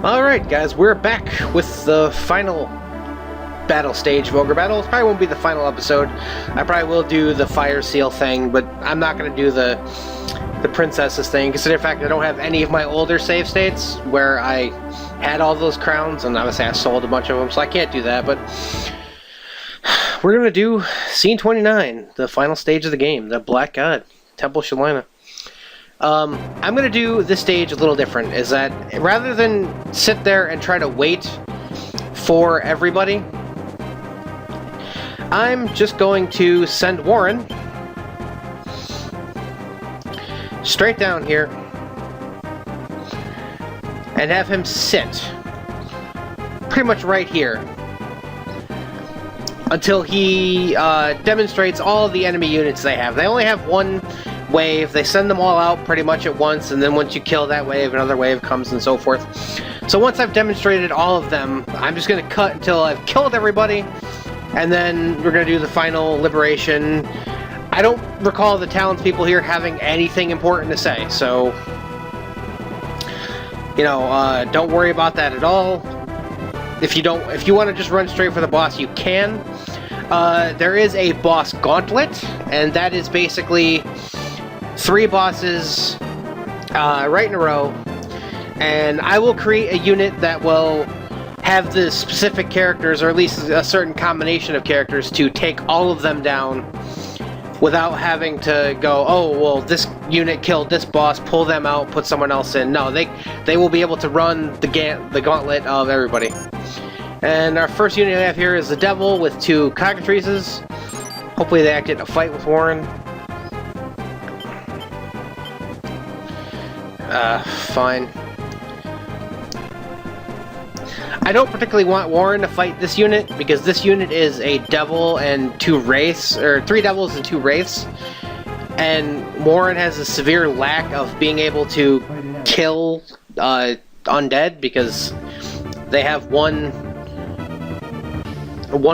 Alright guys, we're back with the final battle stage of Ogrebattle. Probably won't be the final episode. I probably will do the fire seal thing, but I'm not going to do the princesses thing. Consider the fact I don't have any of my older save states where I had all those crowns, and obviously I sold a bunch of them, so I can't do that, but we're going to do Scene 29, the final stage of the game, the Black God, Temple Shalina. I'm going to do this stage a little different, is that rather than sit there and try to wait for everybody, I'm just going to send Warren straight down here and have him sit pretty much right here until he demonstrates all of the enemy units they have. They only have one wave. They send them all out pretty much at once, and then once you kill that wave, another wave comes and so forth. So once I've demonstrated all of them, I'm just going to cut until I've killed everybody, and then we're going to do the final liberation. I don't recall the townspeople here having anything important to say, so you know, don't worry about that at all. If you want to just run straight for the boss, you can. There is a boss gauntlet, and that is basically 3 bosses right in a row, and I will create a unit that will have the specific characters, or at least a certain combination of characters, to take all of them down without having to go, oh, well, this unit killed this boss, pull them out, put someone else in. No, they will be able to run the gauntlet of everybody. And our first unit we have here is the Devil with 2 cockatrices. Hopefully they act in a fight with Warren. Fine. I don't particularly want Warren to fight this unit, because this unit is a devil and 2 wraiths, or 3 devils and 2 wraiths, and Warren has a severe lack of being able to kill undead, because they have one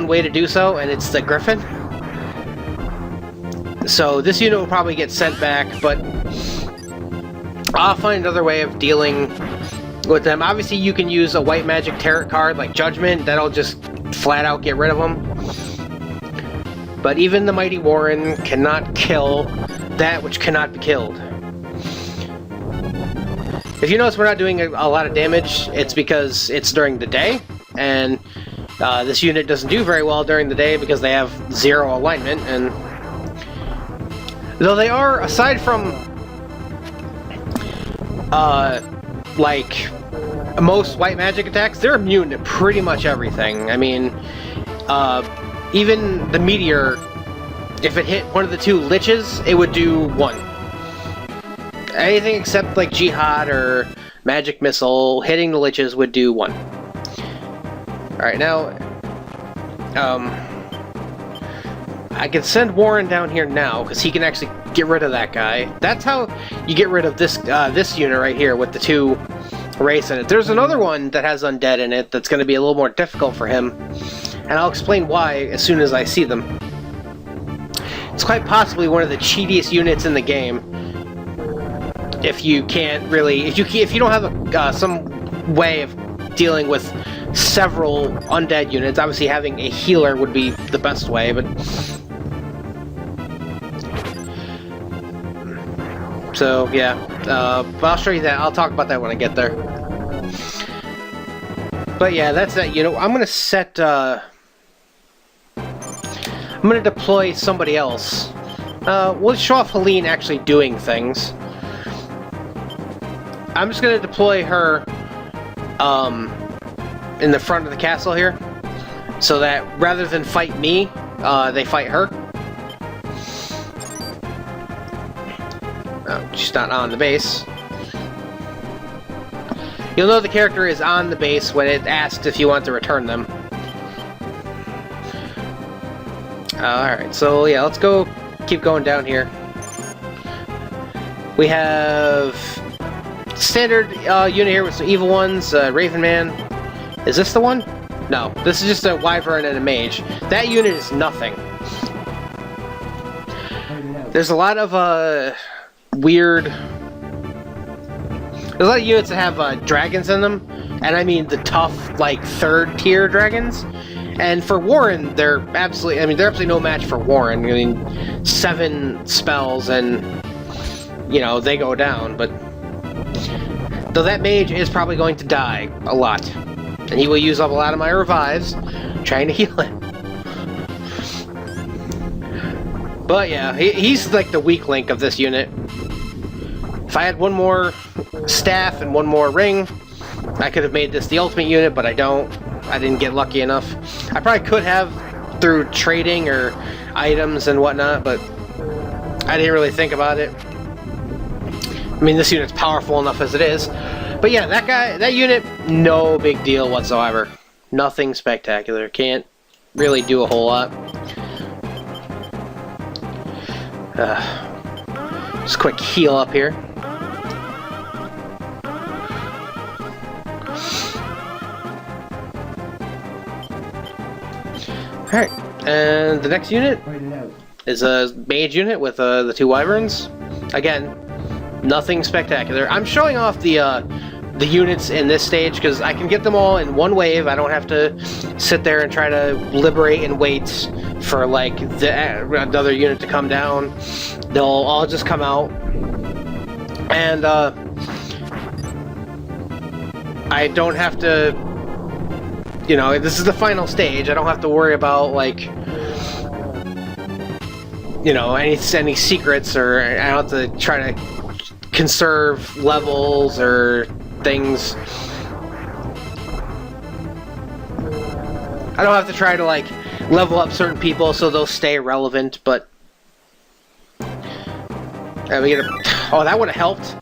way to do so, and it's the Griffin. So this unit will probably get sent back, but I'll find another way of dealing with them. Obviously, you can use a white magic tarot card like Judgment. That'll just flat out get rid of them. But even the mighty Warren cannot kill that which cannot be killed. If you notice we're not doing a lot of damage, it's because it's during the day, and this unit doesn't do very well during the day because they have 0 alignment. And though they are, aside from like most white magic attacks, they're immune to pretty much everything. I mean, even the meteor, if it hit one of the 2 liches, it would do 1. Anything except like Jihad or Magic Missile, hitting the liches would do 1. Alright, now I can send Warren down here now, because he can actually get rid of that guy. That's how you get rid of this this unit right here with the 2 wraiths in it. There's another one that has undead in it that's going to be a little more difficult for him, and I'll explain why as soon as I see them. It's quite possibly one of the cheatiest units in the game. If you can't really, if you don't have some way of dealing with several undead units, obviously having a healer would be the best way, but so yeah, but I'll show you that. I'll talk about that when I get there. But yeah, that's that. You know, I'm gonna set. I'm gonna deploy somebody else. We'll show off Helene actually doing things. I'm just gonna deploy her in the front of the castle here, so that rather than fight me, they fight her. Oh, she's not on the base. You'll know the character is on the base when it asks if you want to return them. Alright, so yeah, let's go keep going down here. We have standard unit here with some evil ones, Raven Man. Is this the one? No, this is just a Wyvern and a Mage. That unit is nothing. There's a lot of weird... There's a lot of units that have dragons in them, And I mean the tough, like, 3rd tier dragons. And for Warren, they're absolutely no match for Warren. I mean, 7 spells and, you know, they go down, but... Though that mage is probably going to die a lot. And he will use up a lot of my revives, trying to heal it. But yeah, he's like the weak link of this unit. If I had one more staff and one more ring, I could have made this the ultimate unit, but I don't. I didn't get lucky enough. I probably could have through trading or items and whatnot, but I didn't really think about it. I mean, this unit's powerful enough as it is. But yeah, that unit, no big deal whatsoever. Nothing spectacular. Can't really do a whole lot. Just quick heal up here. Alright, and the next unit is a mage unit with the 2 wyverns. Again, nothing spectacular. I'm showing off the units in this stage because I can get them all in one wave. I don't have to sit there and try to liberate and wait for like another unit to come down. They'll all just come out, and I don't have to, you know, this is the final stage. I don't have to worry about, like, you know, any secrets, or I don't have to try to conserve levels or things. I don't have to try to, like, level up certain people so they'll stay relevant, but... we get a... Oh, that would have helped.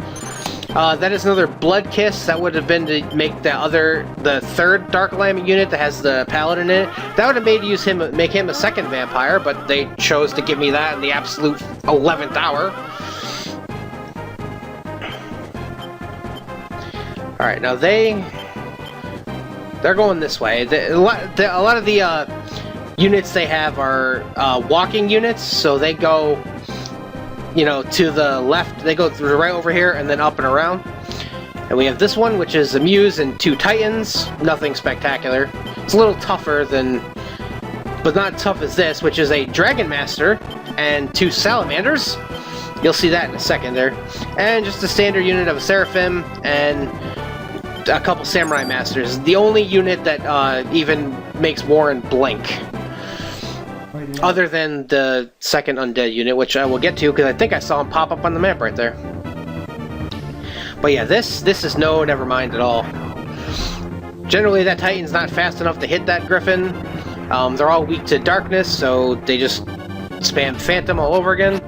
That is another Blood Kiss. That would have been to make the 3rd Dark Alignment unit that has the Paladin in it. That would have make him a 2nd Vampire, but they chose to give me that in the absolute 11th hour. Alright, now they're going this way. A lot of the units they have are walking units, so they go, you know, to the left. They go through right over here and then up and around. And we have this one, which is a Muse and 2 Titans. Nothing spectacular. It's a little tougher than, but not tough as this, which is a Dragon Master and 2 Salamanders. You'll see that in a second there. And just a standard unit of a Seraphim and a couple Samurai Masters. The only unit that even makes Warren blink. Other than the 2nd Undead unit, which I will get to because I think I saw him pop up on the map right there. But yeah, this is no never mind at all. Generally, that Titan's not fast enough to hit that Griffin. They're all weak to darkness, so they just spam Phantom all over again.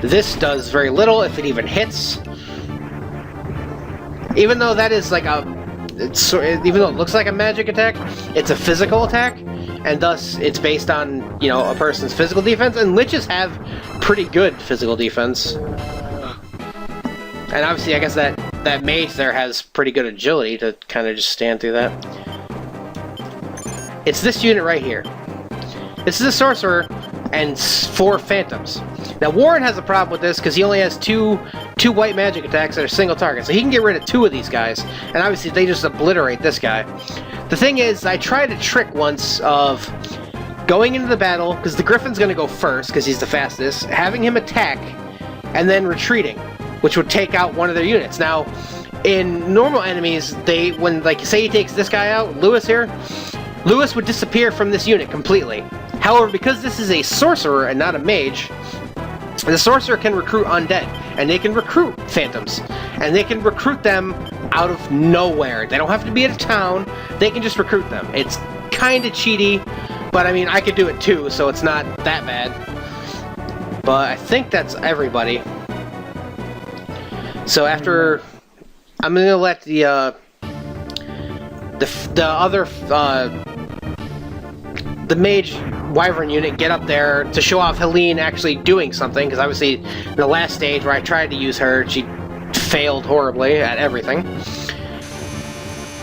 This does very little, if it even hits. Even though that is like even though it looks like a magic attack, it's a physical attack, and thus it's based on, you know, a person's physical defense, and Liches have pretty good physical defense. And obviously, I guess that mage there has pretty good agility to kind of just stand through that. It's this unit right here. This is a sorcerer and 4 phantoms. Now Warren has a problem with this because he only has two white magic attacks that are single target, so he can get rid of 2 of these guys, and obviously they just obliterate this guy. The thing is, I tried a trick once of going into the battle, because the Griffin's going to go first because he's the fastest, having him attack, and then retreating, which would take out one of their units. Now, in normal enemies, when, like, say he takes this guy out, Lewis here, Lewis would disappear from this unit completely. However, because this is a sorcerer and not a mage, the sorcerer can recruit undead, and they can recruit phantoms, and they can recruit them out of nowhere. They don't have to be at a town, they can just recruit them. It's kind of cheaty, but I mean, I could do it too, so it's not that bad. But I think that's everybody. So after, I'm gonna let the other the mage wyvern unit get up there to show off Helene actually doing something, because obviously in the last stage where I tried to use her, she failed horribly at everything.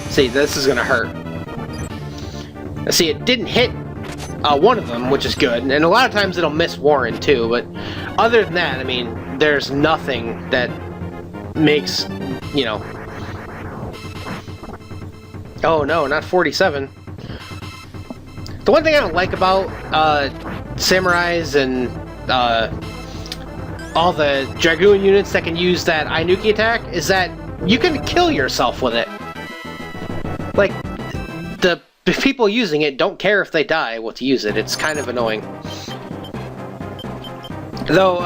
See, this is gonna hurt. See, it didn't hit one of them, which is good, and a lot of times it'll miss Warren too, but other than that, I mean, there's nothing that makes, you know, Oh no, not 47. The one thing I don't like about samurais and all the dragoon units that can use that Inuki attack is that you can kill yourself with it. Like, the people using it don't care if they die to use it. It's kind of annoying. Though,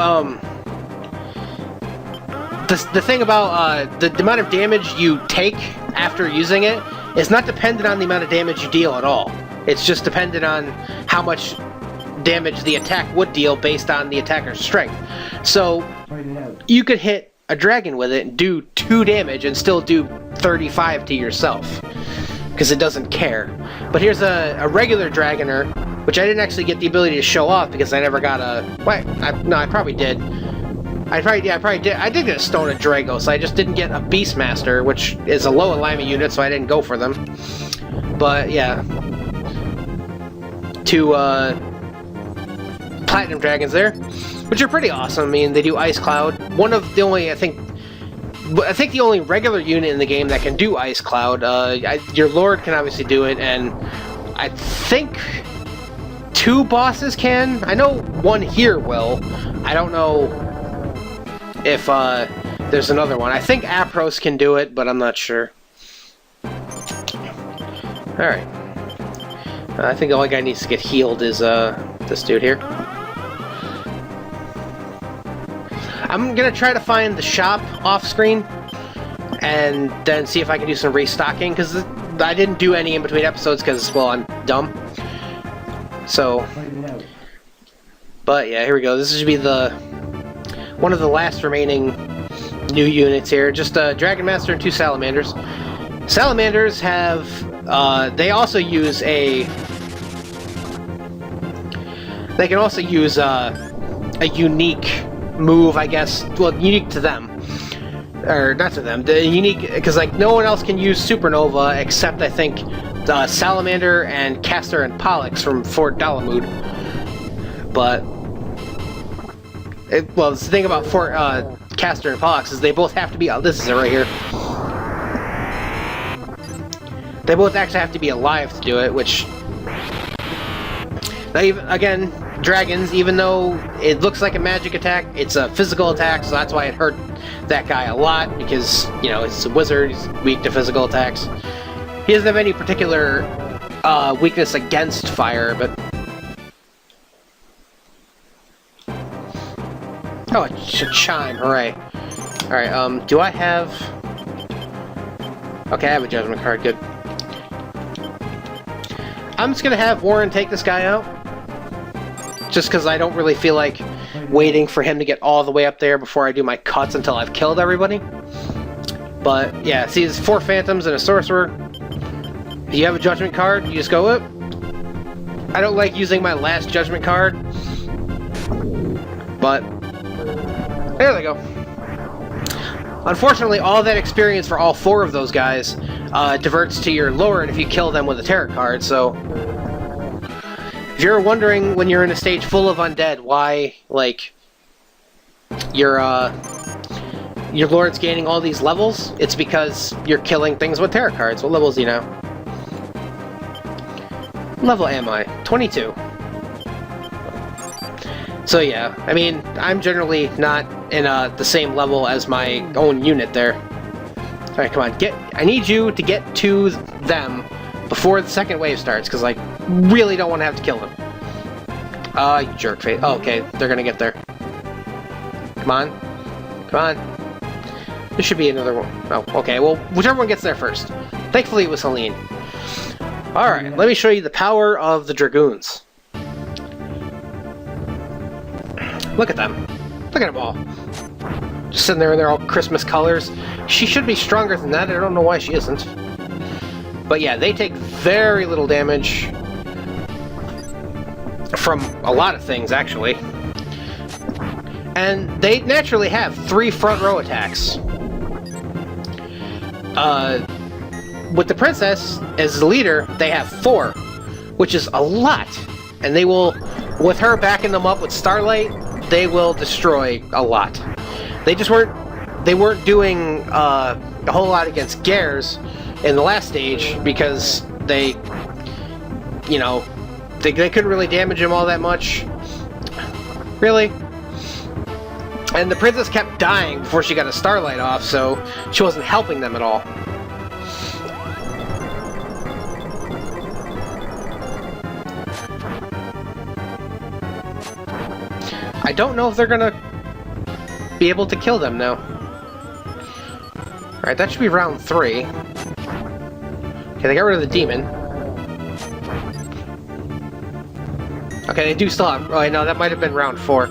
the thing about the amount of damage you take after using it is not dependent on the amount of damage you deal at all. It's just dependent on how much damage the attack would deal based on the attacker's strength. So, you could hit a dragon with it and do 2 damage and still do 35 to yourself. Because it doesn't care. But here's a regular dragoner, which I didn't actually get the ability to show off because I never got a... No, I probably did. I probably did. I did get a Stone of Dragos. I just didn't get a Beastmaster, which is a low alignment unit, so I didn't go for them. But, yeah. 2, Platinum Dragons there, which are pretty awesome. I mean, they do Ice Cloud. One of the only, I think the only regular unit in the game that can do Ice Cloud. Your Lord can obviously do it, and I think 2 bosses can. I know 1 here will. I don't know if there's another one. I think Apros can do it, but I'm not sure. Alright. I think the only guy needs to get healed is this dude here. I'm gonna try to find the shop off screen and then see if I can do some restocking, because I didn't do any in between episodes because, well, I'm dumb. So, but yeah, here we go. This should be one of the last remaining new units here. Just a Dragon Master and 2 Salamanders. Salamanders have, they also use they can also use a unique move, I guess. Well, unique to them. Or, not to them. The unique, because, like, no one else can use Supernova except, I think, Salamander and Castor and Pollux from Fort Dalamud. But, well, the thing about Fort Castor and Pollux is they both have to be, this is it right here. They both actually have to be alive to do it, which, again, dragons, even though it looks like a magic attack, it's a physical attack, so that's why it hurt that guy a lot, because, you know, it's a wizard, he's weak to physical attacks. He doesn't have any particular weakness against fire, but... Oh, it should chime, hooray. Alright, do I have... Okay, I have a judgment card, good. I'm just gonna have Warren take this guy out. Just because I don't really feel like waiting for him to get all the way up there before I do my cuts until I've killed everybody. But, yeah, see, there's 4 Phantoms and a Sorcerer. If you have a Judgment card, you just go up. I don't like using my last Judgment card. But, there they go. Unfortunately, all that experience for all 4 of those guys diverts to your Lord if you kill them with a tarot card, so... If you're wondering when you're in a stage full of undead why, like, your Lord's gaining all these levels, it's because you're killing things with tarot cards. What levels do you know? What level am I? 22. So yeah, I mean, I'm generally not in the same level as my own unit there. Alright, come on, I need you to get to them before the second wave starts, because I really don't want to have to kill them. You jerk face. Oh, okay, they're gonna get there. Come on. Come on. There should be another one. Oh, okay, well, whichever one gets there first. Thankfully it was Helene. Alright, let me show you the power of the Dragoons. Look at them. Look at them all. Just sitting there in their all Christmas colors. She should be stronger than that, I don't know why she isn't. But yeah, they take very little damage from a lot of things, actually. And they naturally have 3 front row attacks. With the Princess as the leader, they have 4, which is a lot. And they will, with her backing them up with Starlight, they will destroy a lot. They just weren't doing a whole lot against Gares, in the last stage because they, you know, they couldn't really damage him all that much. Really? And the princess kept dying before she got a starlight off, so she wasn't helping them at all. I don't know if they're gonna be able to kill them now. Alright, that should be round 3. Okay, they got rid of the demon. Okay, they do still have... Oh, no, that might have been round 4.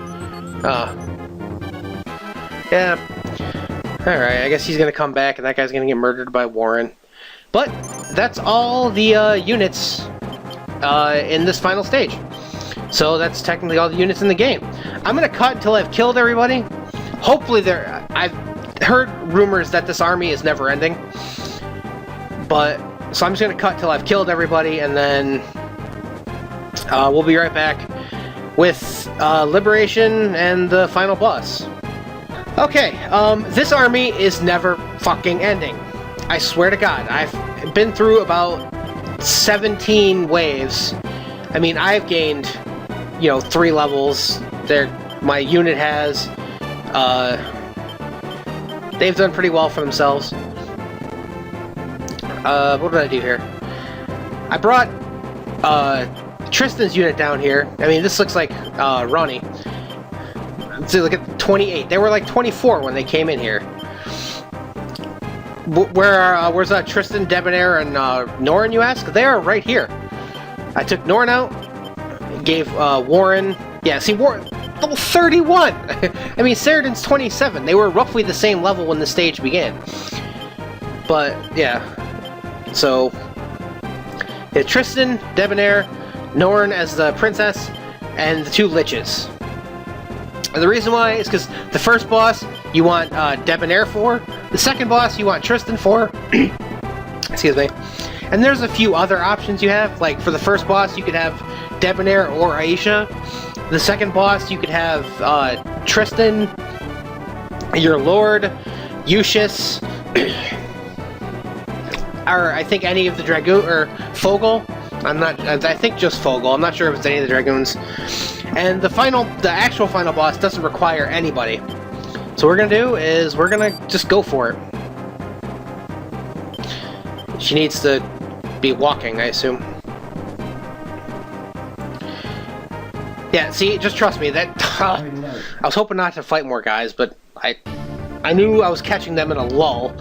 Yeah. Alright, I guess he's gonna come back and that guy's gonna get murdered by Warren. But, that's all the units in this final stage. So that's technically all the units in the game. I'm gonna cut until I've killed everybody. Hopefully I've heard rumors that this army is never ending. But, so I'm just gonna cut till I've killed everybody and then we'll be right back with Liberation and the final boss. Okay, this army is never fucking ending. I swear to God, I've been through about 17 waves. I mean, I've gained, you know, 3 levels. My unit has. They've done pretty well for themselves. What did I do here? I brought Tristan's unit down here. I mean, this looks like Ronnie. Let's see, look at 28. They were like 24 when they came in here. Where's Tristan, Debonair, and Norrin, you ask? They are right here. I took Norrin out, gave Warren... Yeah, see, Warren... Level 31! I mean, Saradin's 27. They were roughly the same level when the stage began. But, yeah. So... Yeah, Tristan, Debonair, Norrin as the princess, and the 2 liches. And the reason why is because the first boss you want Debonair for, the second boss you want Tristan for, excuse me, and there's a few other options you have, like for the first boss you could have Debonair or Aisha, the second boss you could have Tristan, your lord, Eustace, or I think any of the Dragoon, or Fogel. I think just Fogel. I'm not sure if it's any of the Dragoons. And the actual final boss doesn't require anybody. So what we're gonna do is we're gonna just go for it. She needs to be walking, I assume. Yeah, see, just trust me. That I was hoping not to fight more guys, but I knew I was catching them in a lull.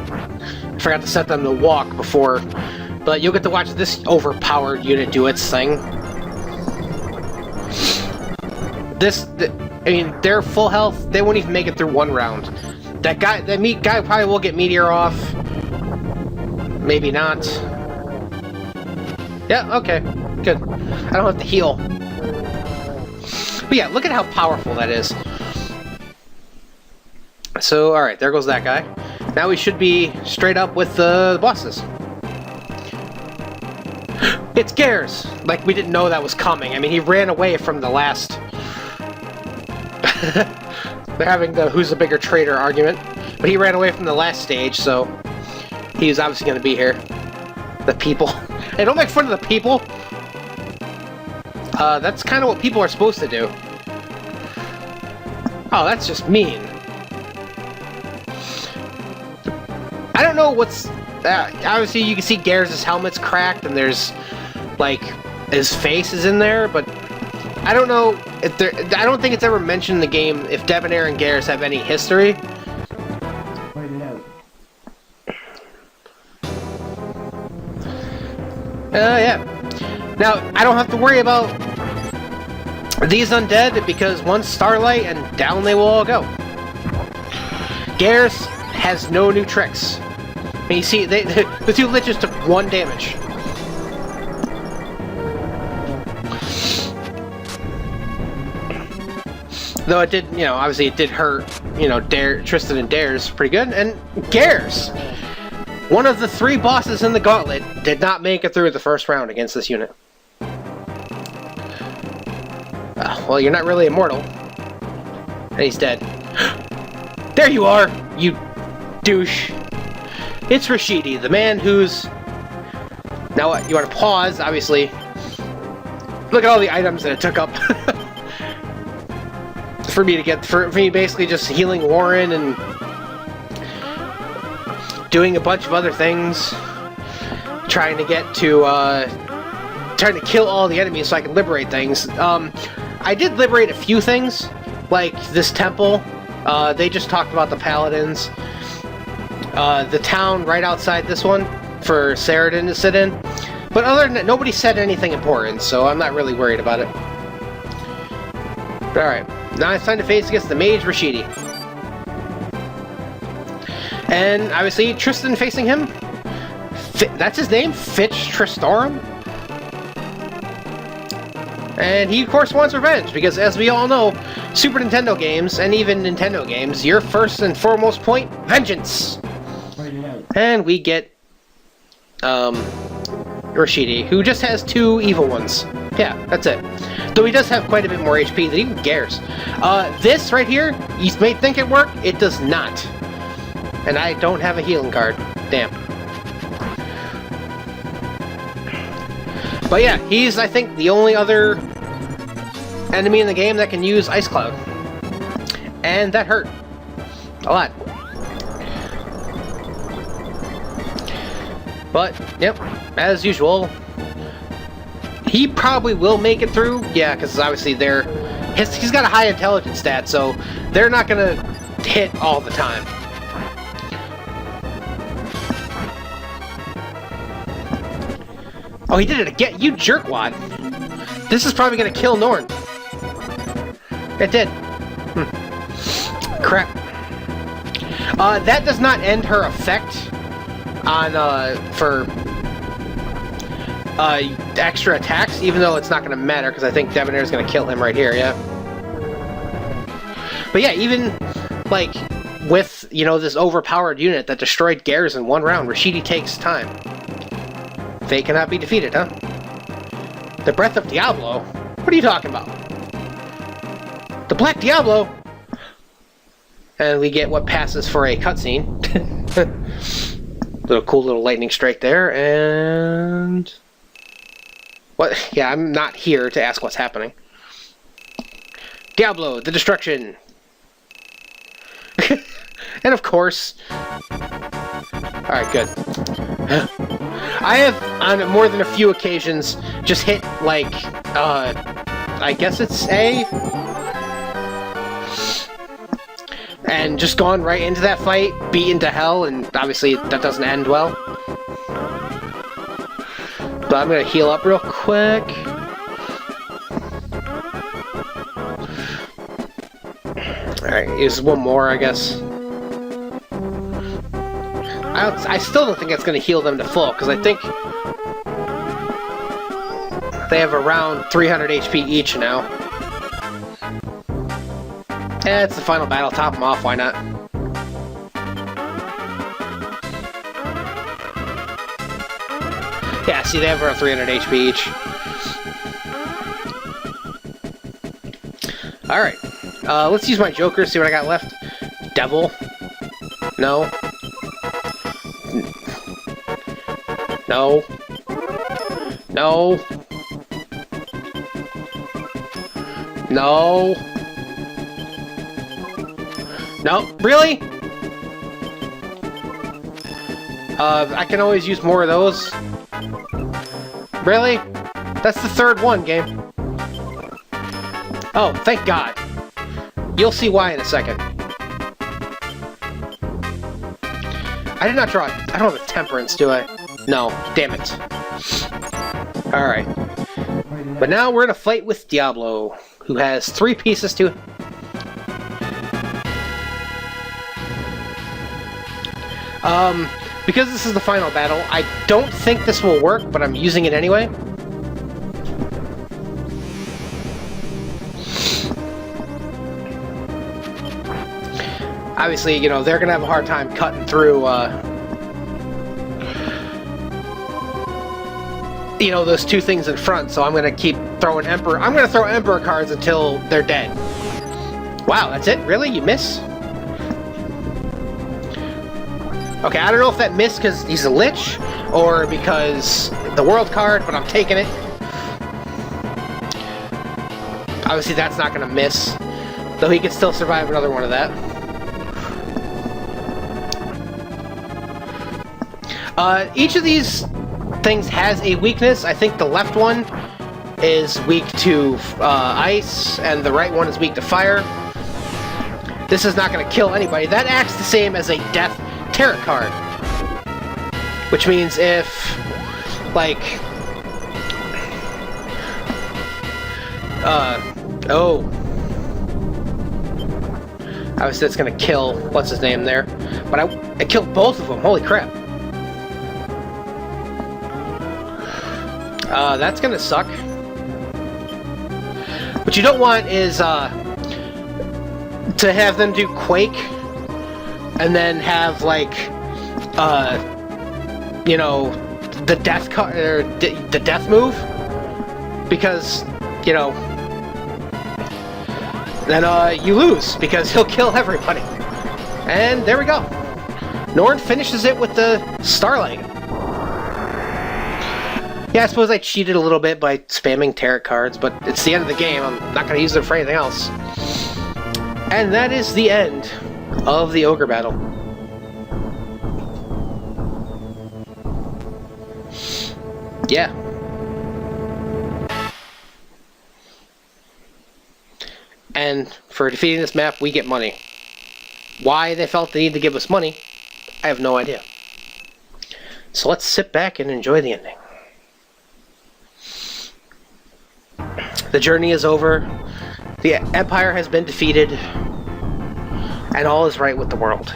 I forgot to set them to walk before, but you'll get to watch this overpowered unit do its thing. I mean, they're full health. They won't even make it through 1 round. That guy probably will get meteor off. Maybe not. Yeah, okay, good. I don't have to heal. But yeah, look at how powerful that is. So, alright, there goes that guy. Now we should be straight up with the bosses. It's Gears! Like, we didn't know that was coming. I mean, he ran away from the last... They're having the who's the bigger traitor argument. But he ran away from the last stage, so... he was obviously going to be here. The people. Hey, don't make fun of the people! That's kind of what people are supposed to do. Oh, that's just mean. I don't know what's... obviously, you can see Gears' helmet's cracked, and there's, like, his face is in there, but I don't know if there... I don't think it's ever mentioned in the game if Debonair and Gears have any history. Yeah. Now, I don't have to worry about these undead, because once Starlight and down they will all go. Gears has no new tricks. I mean, you see, the 2 liches took 1 damage. Though it did, you know, obviously it did hurt, you know, Tristan and Dares pretty good. And Gears, one of the 3 bosses in the gauntlet, did not make it through the first round against this unit. Well, you're not really immortal. And he's dead. There you are, you douche. It's Rashidi, the man who's... Now what, you want to pause, obviously. Look at all the items that it took up. For me to get... For me basically just healing Warren and... doing a bunch of other things. Trying to get to, trying to kill all the enemies so I can liberate things. I did liberate a few things, like this temple. They just talked about the paladins. The town right outside this one for Saradin to sit in. But other than that, nobody said anything important, so I'm not really worried about it. Alright, now it's time to face against the mage Rashidi. And obviously Tristan facing him. That's his name? Fitch Tristorum? And he, of course, wants revenge, because as we all know, Super Nintendo games, and even Nintendo games, your first and foremost point, vengeance! And we get, Rashidi, who just has 2 evil ones. Yeah, that's it. Though he does have quite a bit more HP than even cares. This right here, you may think it worked, it does not. And I don't have a healing card. Damn. But yeah, he's, I think, the only other enemy in the game that can use Ice Cloud. And that hurt. A lot. But, yep, as usual, he probably will make it through. Yeah, because obviously he's got a high intelligence stat, so they're not going to hit all the time. Oh, he did it again! You jerkwad! This is probably gonna kill Norn. It did. Crap. That does not end her effect on, for extra attacks, even though it's not gonna matter, because I think Debonair's gonna kill him right here, yeah? But yeah, even, like, with, you know, this overpowered unit that destroyed Garrus in 1 round, Rashidi takes time. Fate cannot be defeated, huh? The Breath of Diablo? What are you talking about? The Black Diablo? And we get what passes for a cutscene. Little cool little lightning strike there, and... What? Yeah, I'm not here to ask what's happening. Diablo, the destruction! And of course... Alright, good. I have, on more than a few occasions, just hit, like, I guess it's A? And just gone right into that fight, beaten to hell, and obviously that doesn't end well. But I'm gonna heal up real quick. Alright, here's one more, I guess. I still don't think it's going to heal them to full, because I think they have around 300 HP each now. Yeah, it's the final battle. Top them off, why not? Yeah, see, they have around 300 HP each. Alright, let's use my Joker, see what I got left. Devil. No. No. No. No. No. Really? I can always use more of those. Really? That's the 3rd one, game. Oh, thank God. You'll see why in a second. I did not draw it. I don't have a Temperance, do I? No, damn it. Alright. But now we're in a fight with Diablo, who has 3 pieces to... because this is the final battle, I don't think this will work, but I'm using it anyway. Obviously, you know, they're gonna have a hard time cutting through, you know, those 2 things in front, so I'm gonna keep throwing Emperor... I'm gonna throw Emperor cards until they're dead. Wow, that's it? Really? You miss? Okay, I don't know if that missed because he's a lich, or because the world card, but I'm taking it. Obviously that's not going to miss, though he could still survive another one of that. Each of these things has a weakness. I think the left one is weak to ice, and the right one is weak to fire. This is not going to kill anybody. That acts the same as a death tarot card. Which means if, like... oh. Obviously that's going to kill, what's his name there. But I killed both of them, holy crap. That's going to suck. What you don't want is, to have them do Quake, and then have, like, you know, the death or the death move, because, you know, then you lose, because he'll kill everybody. And there we go. Norn finishes it with the Starlight. Yeah, I suppose I cheated a little bit by spamming tarot cards, but it's the end of the game. I'm not going to use them for anything else. And that is the end of the Ogrebattle. Yeah. And for defeating this map, we get money. Why they felt the need to give us money, I have no idea. So let's sit back and enjoy the ending. The journey is over. The Empire has been defeated. And all is right with the world.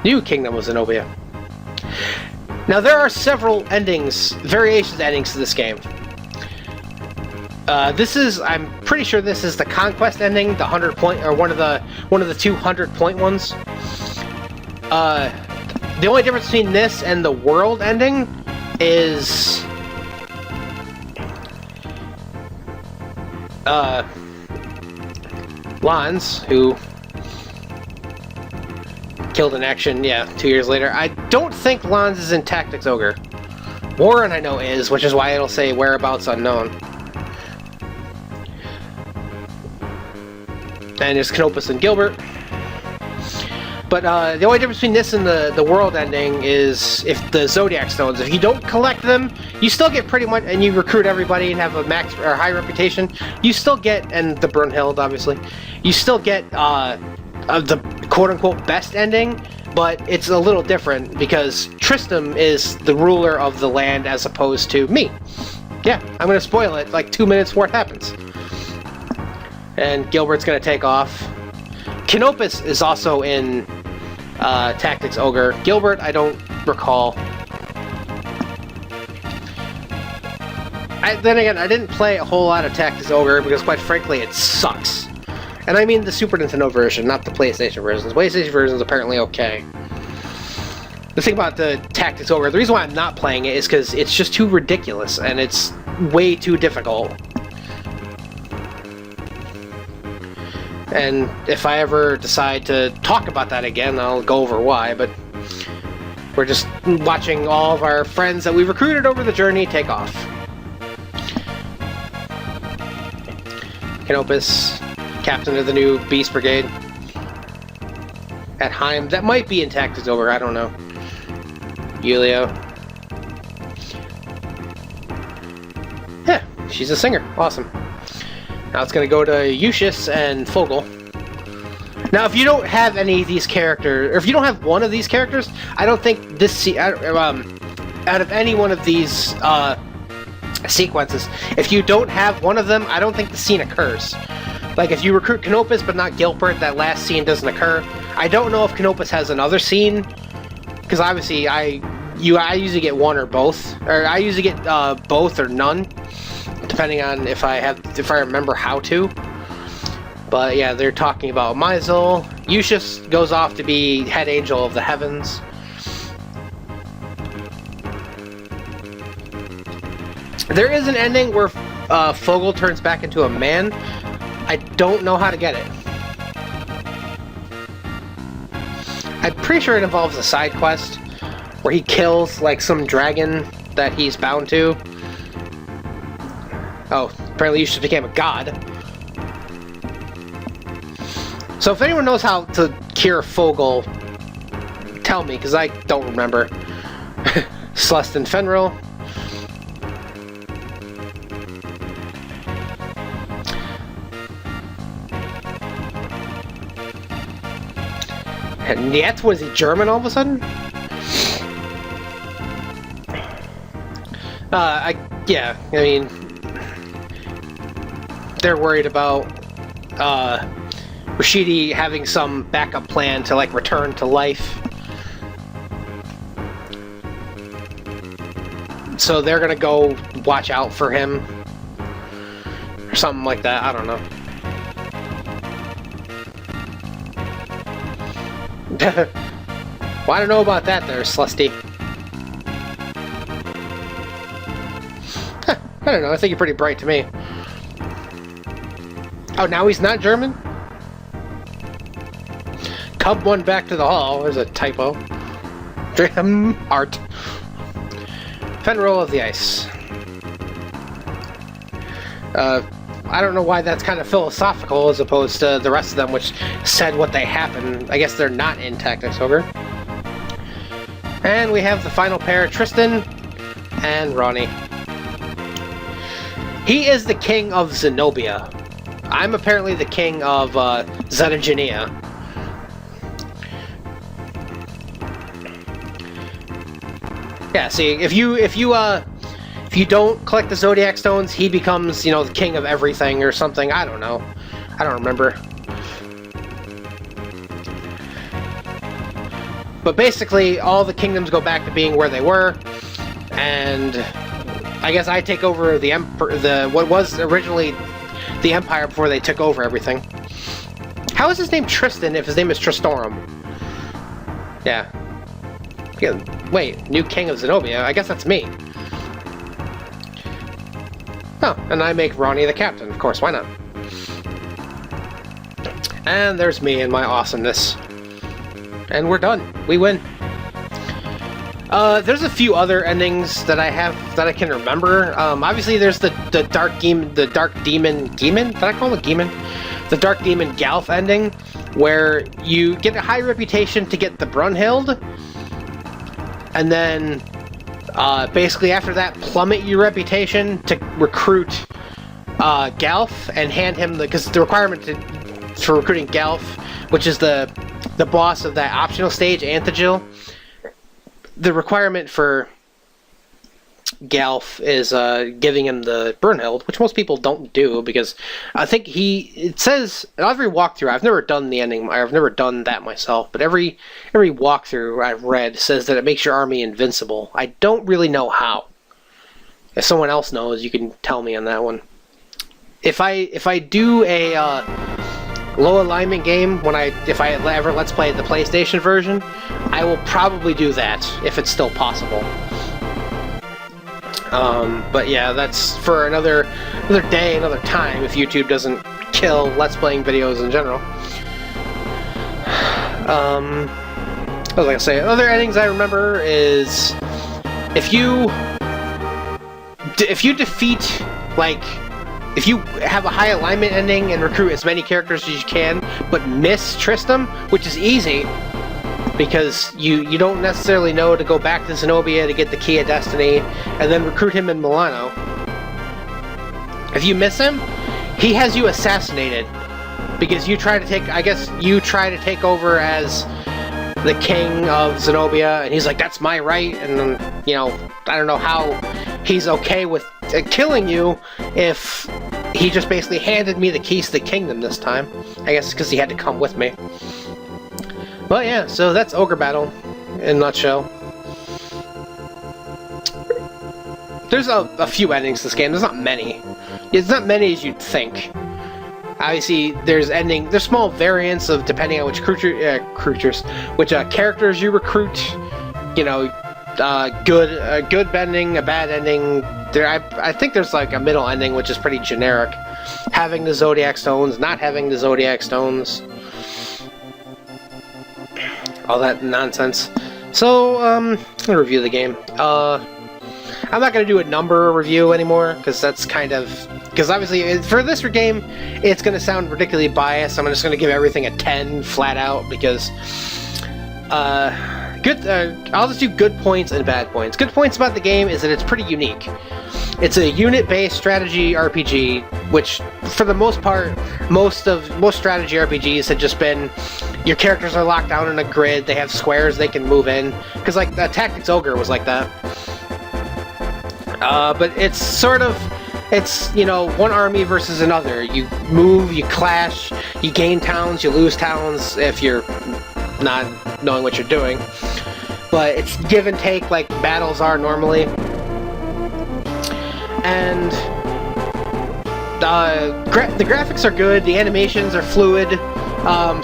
New Kingdom of Zenobia. Now there are several endings, variations of endings to this game. This is, I'm pretty sure this is the Conquest ending, the 100 point, or one of the 200 point ones. The only difference between this and the World ending is Lons, who killed in action, 2 years later. I don't think Lons is in Tactics Ogre. Warren I know is, which is why it'll say whereabouts unknown. And there's Canopus and Gilbert. But the only difference between this and the World ending is if the Zodiac Stones, if you don't collect them, you still get pretty much, and you recruit everybody and have a max or high reputation, you still get, and the Brunhild obviously, you still get the quote-unquote best ending, but it's a little different because Tristram is the ruler of the land as opposed to me. Yeah, I'm going to spoil it like 2 minutes before it happens. And Gilbert's going to take off. Canopus is also in Tactics Ogre. Gilbert, I don't recall. Then again, I didn't play a whole lot of Tactics Ogre because, quite frankly, it sucks. And I mean the Super Nintendo version, not the PlayStation version. The PlayStation version is apparently okay. The thing about the Tactics Ogre, the reason why I'm not playing it is because it's just too ridiculous, and it's way too difficult. And if I ever decide to talk about that again, I'll go over why, but we're just watching all of our friends that we recruited over the journey take off. Canopus, captain of the new Beast Brigade. At Heim, that might be in Tactics Ogre, I don't know. Yulia. Yeah, she's a singer, awesome. Now it's going to go to Eustace and Fogel. Now, if you don't have any of these characters, or if you don't have one of these characters, I don't think this out of any one of these sequences, if you don't have one of them, I don't think the scene occurs. Like, if you recruit Canopus but not Gilbert, that last scene doesn't occur. I don't know if Canopus has another scene, because obviously I usually get one or both, or I usually get both or none, depending on if I remember how to. But yeah, they're talking about Maisel. Eustace goes off to be head angel of the heavens. There is an ending where Fogel turns back into a man. I don't know how to get it. I'm pretty sure it involves a side quest where he kills, like, some dragon that he's bound to. Oh, apparently you just became a god. So if anyone knows how to cure Fogel, tell me, because I don't remember. Celestin Fenril. And yet, was he German all of a sudden? Yeah, I mean, they're worried about, Rashidi having some backup plan to, like, return to life. So they're gonna go watch out for him. Or something like that, I don't know. Well, I don't know about that there, Celesti. I don't know, I think you're pretty bright to me. Oh, now he's not German? Cub one back to the hall. There's a typo. Art. Fenril of the Ice. I don't know why that's kind of philosophical as opposed to the rest of them, which said what they happened. I guess they're not in Tactics Ogre. And we have the final pair, Tristan and Ronnie. He is the king of Zenobia. I'm apparently the king of Zetagenia. Yeah, see, if you don't collect the Zodiac Stones, he becomes, you know, the king of everything or something. I don't know. I don't remember. But basically, all the kingdoms go back to being where they were, and I guess I take over the what was originally the Empire before they took over everything. How is his name Tristan if his name is Tristorum? Yeah. Wait, new king of Zenobia? I guess that's me. Oh, and I make Ronnie the captain, of course, why not? And there's me and my awesomeness. And we're done. We win. There's a few other endings that I have that I can remember. Obviously there's the dark demon Did I call it Demon? The Dark Demon Galf ending, where you get a high reputation to get the Brunhild, and then basically after that plummet your reputation to recruit Galf and hand him because the requirement for recruiting Galf, which is the boss of that optional stage, Anthagil, the requirement for Galf is giving him the Brunhild, which most people don't do because I think it says in every walkthrough, I've never done the ending, I've never done that myself, but every walkthrough I've read says that it makes your army invincible. I don't really know how. If someone else knows, you can tell me on that one. If I do a low alignment game if I ever let's play the PlayStation version, I will probably do that if it's still possible. But yeah, that's for another day, another time, if YouTube doesn't kill Let's Playing videos in general. What was I gonna say? Other endings I remember is if you defeat, like, if you have a high alignment ending and recruit as many characters as you can, but miss Tristram, which is easy, because you don't necessarily know to go back to Zenobia to get the Key of Destiny, and then recruit him in Milano. If you miss him, he has you assassinated, because you try to take over as the king of Zenobia, and he's like, that's my right, and then, you know, I don't know how he's okay with killing you if he just basically handed me the keys to the kingdom this time. I guess it's because he had to come with me. But yeah, so that's Ogrebattle in a nutshell. There's a few endings to this game. There's not many. It's not many as you'd think. Obviously, there's small variants of depending on which which characters you recruit. You know, good ending, a bad ending. I think there's like a middle ending, which is pretty generic. Having the Zodiac Stones, not having the Zodiac Stones. all that nonsense. So, I'm gonna review the game. I'm not gonna do a number review anymore, because that's kind of... Because obviously, for this game, it's gonna sound ridiculously biased. I'm just gonna give everything a 10 flat out, because... I'll just do good points and bad points. Good points about the game is that it's pretty unique. It's a unit-based strategy RPG, which, for the most part, most strategy RPGs had just been your characters are locked down in a grid. They have squares they can move in, because like Tactics Ogre was like that. But it's you know, one army versus another. You move, you clash, you gain towns, you lose towns if you're not knowing what you're doing. But it's give and take like battles are normally. And the graphics are good, the animations are fluid.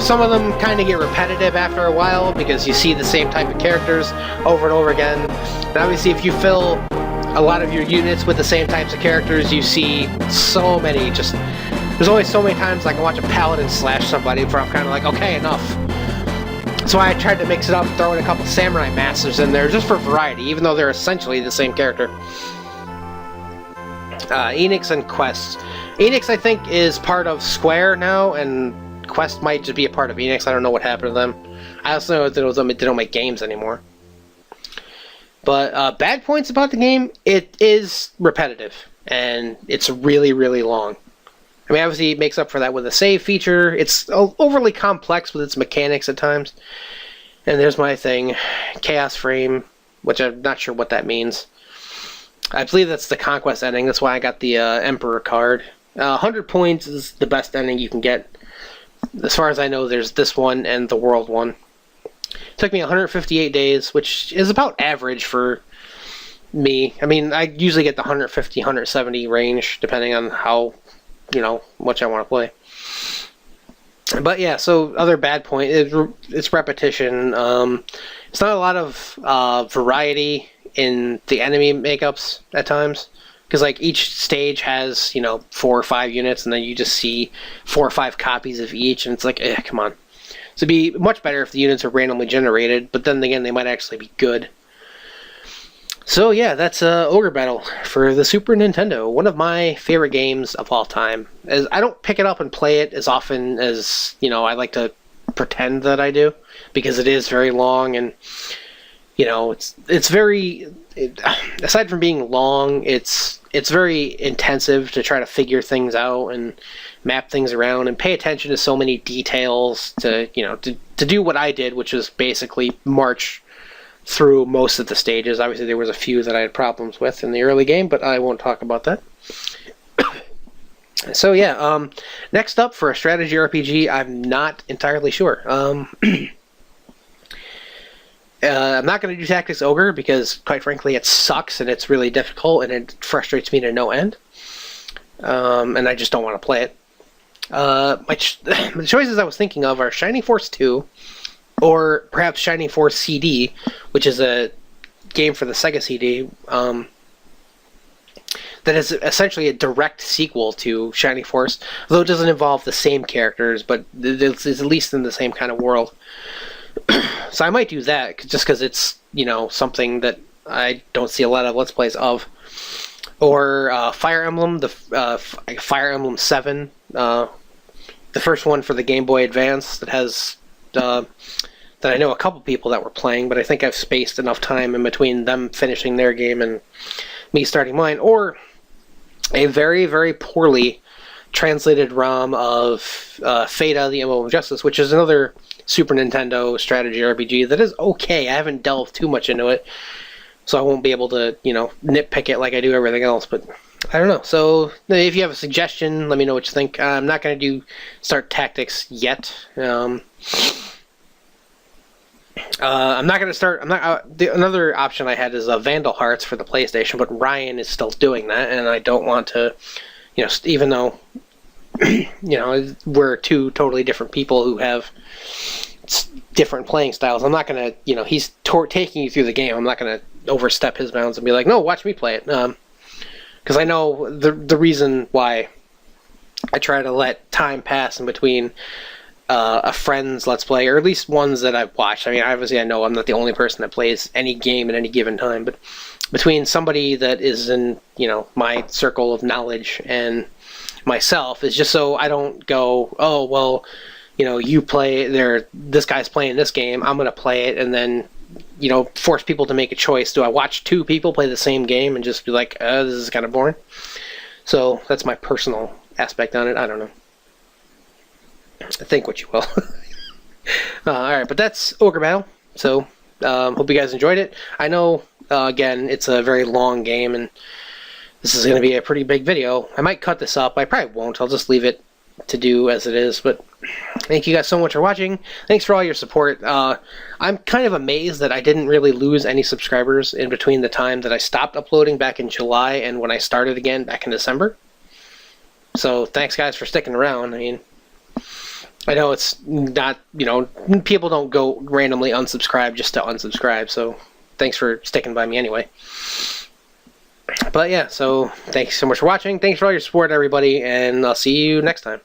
Some of them kind of get repetitive after a while because you see the same type of characters over and over again. And obviously if you fill a lot of your units with the same types of characters, you see so many, there's only so many times I can watch a paladin slash somebody before I'm kind of like, okay, enough. So I tried to mix it up, throw in a couple samurai masters in there just for variety, even though they're essentially the same character. Enix and Quest. Enix, I think, is part of Square now, and Quest might just be a part of Enix. I don't know what happened to them. I also know that they don't make games anymore. But bad points about the game, it is repetitive, and it's really, really long. I mean, obviously it makes up for that with a save feature. It's overly complex with its mechanics at times. And there's my thing, Chaos Frame, which I'm not sure what that means. I believe that's the Conquest ending. That's why I got the Emperor card. 100 points is the best ending you can get. As far as I know, there's this one and the World one. It took me 158 days, which is about average for me. I mean, I usually get the 150, 170 range, depending on how, much I want to play. But yeah, so other bad point, it's repetition. It's not a lot of variety in the enemy makeups at times, because like each stage has 4 or 5 units, and then you just see 4 or 5 copies of each, and it's like, come on. So it'd be much better if the units are randomly generated, but then again, they might actually be good. So yeah, that's Ogrebattle for the Super Nintendo. One of my favorite games of all time. As I don't pick it up and play it as often as I like to pretend that I do, because it is very long, and it's very. Aside from being long, it's very intensive to try to figure things out and map things around and pay attention to so many details to do what I did, which was basically march through most of the stages. Obviously, there was a few that I had problems with in the early game, but I won't talk about that. So yeah, next up for a strategy RPG, I'm not entirely sure. I'm not going to do Tactics Ogre because, quite frankly, it sucks and it's really difficult and it frustrates me to no end. And I just don't want to play it. The choices I was thinking of are Shining Force 2, or perhaps Shining Force CD, which is a game for the Sega CD that is essentially a direct sequel to Shining Force, although it doesn't involve the same characters, but it's at least in the same kind of world. So I might do that just because it's something that I don't see a lot of Let's Plays of. Or Fire Emblem, the Fire Emblem 7, the first one for the Game Boy Advance that has that I know a couple people that were playing, but I think I've spaced enough time in between them finishing their game and me starting mine. Or a very, very poorly translated ROM of Fata, the Emblem of Justice, which is another Super Nintendo strategy RPG that is okay. I haven't delved too much into it, so I won't be able to, nitpick it like I do everything else, but I don't know. So if you have a suggestion, let me know what you think. I'm not going to start Tactics yet. I'm not going to start. Another option I had is Vandal Hearts for the PlayStation, but Ryan is still doing that, and I don't want to, even though, we're two totally different people who have different playing styles. I'm not going to, he's taking you through the game. I'm not going to overstep his bounds and be like, no, watch me play it. Because I know the reason why I try to let time pass in between a friend's Let's Play, or at least ones that I've watched. I mean, obviously I know I'm not the only person that plays any game at any given time, but between somebody that is in, my circle of knowledge and myself, is just so I don't go, oh, well, you play this guy's playing this game, I'm going to play it, and then, force people to make a choice. Do I watch two people play the same game and just be like, this is kind of boring? So that's my personal aspect on it. I don't know. Think what you will. Alright, but that's Ogrebattle. So, hope you guys enjoyed it. I know, again, it's a very long game, and this is going to be a pretty big video. I might cut this up. I probably won't. I'll just leave it to do as it is. But thank you guys so much for watching. Thanks for all your support. I'm kind of amazed that I didn't really lose any subscribers in between the time that I stopped uploading back in July and when I started again back in December. So, thanks guys for sticking around. I mean, I know it's not, people don't go randomly unsubscribe just to unsubscribe, so thanks for sticking by me anyway. But yeah, so thanks so much for watching. Thanks for all your support, everybody, and I'll see you next time.